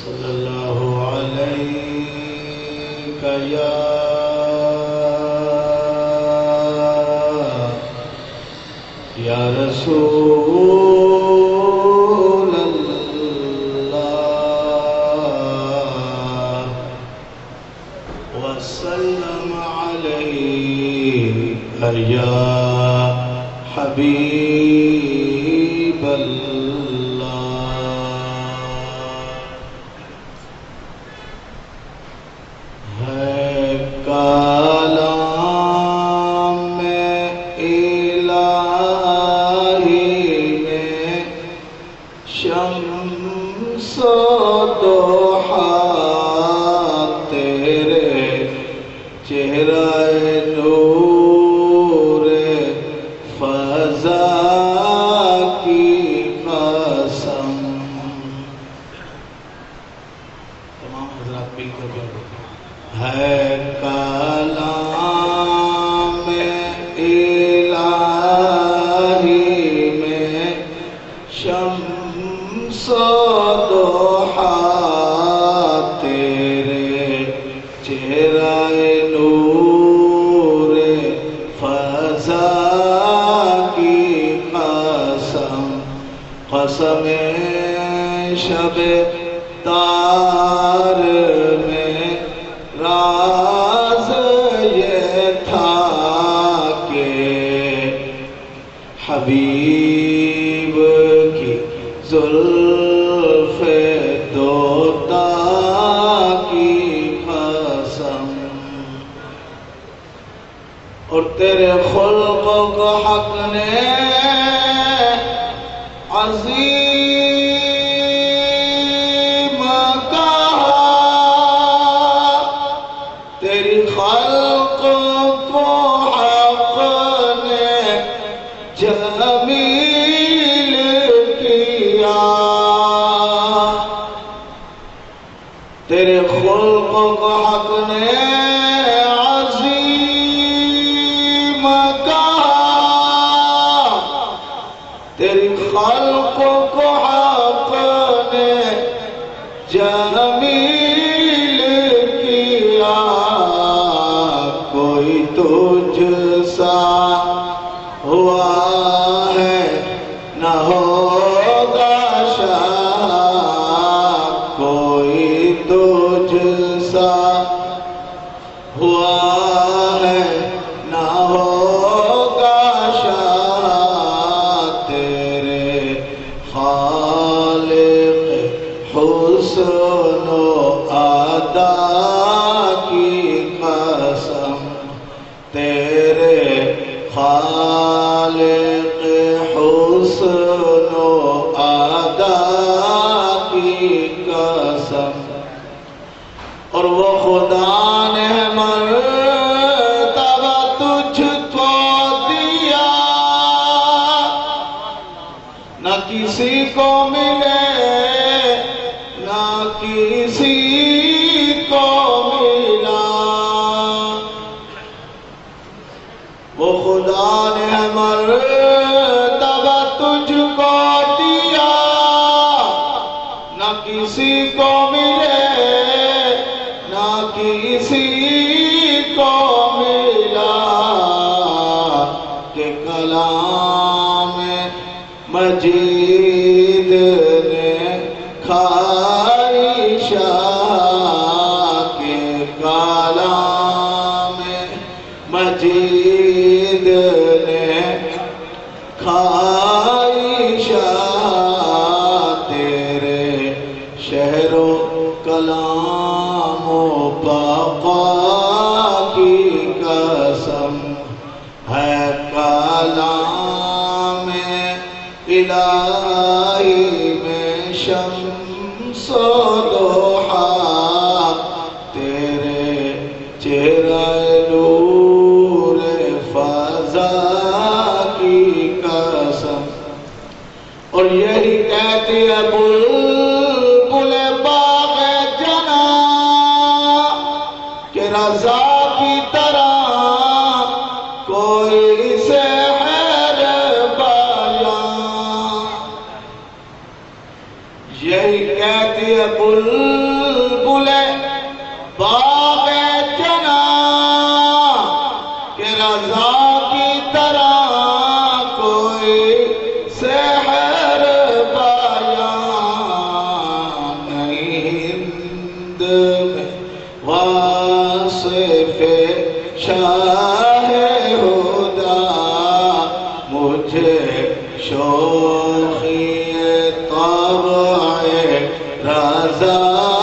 صلی اللہ علیہ یا رسول اللہ وسلم علیہ یا حبیب اللہ ہے کلام الہی میں شمس و ضحیٰ تیرے چہرہ نور فضا کی قسم. تمام حضرات مل کر ہے کلام الہی میں شمس و ضحیٰ تیرے چہرہ نور فضا کی قسم. قسم شب تار میں راز یہ تھا کہ حبیب کی زلف دوتا کی قسم. اور تیرے خلق کو حق نے عظیم کہا، تیری خلق کو حق نے جمیل کیا. تیرے خلق کو حق نے عظیم کہا، تیری خلق کو حق نے جمیل کیا. کوئی تجھ سا ہوا ہے نہ ہوگا شاہ، کوئی تجھ سا ہوا ہے نہ ہوگا شاہ. تیرے خالق حسن و ادا کی قسم. تیرے خالق حسن و ادا کی قسم. اور وہ خدا نے مرتبہ تجھ کو دیا، نہ کسی کو ملے نہ کسی کو ملا. وہ خدا نے مرتبہ تجھ کو دیا، نہ کسی کو ملے نہ کسی کو ملا. کہ کلام مجید نے کھائی شاہ، کہ کلام مجید نے کھائی شاہ. تیرے شہر و کلام و بقا کی قسم. ہے کلام الہی میں شمس و ضحیٰ تیرے چہرہ نور فضا کی قسم. اور یہی کہتی ہے بلبل باغ جنا کہ رضا کی طرح کوئی سے خیر بیان. یہی کہتی یہ بلبل باغ جنا کہ رضا کی طرح کوئی سحر بیان نہیں، ہند میں واصف شاہ ہدا مجھے شوخی طبع رضا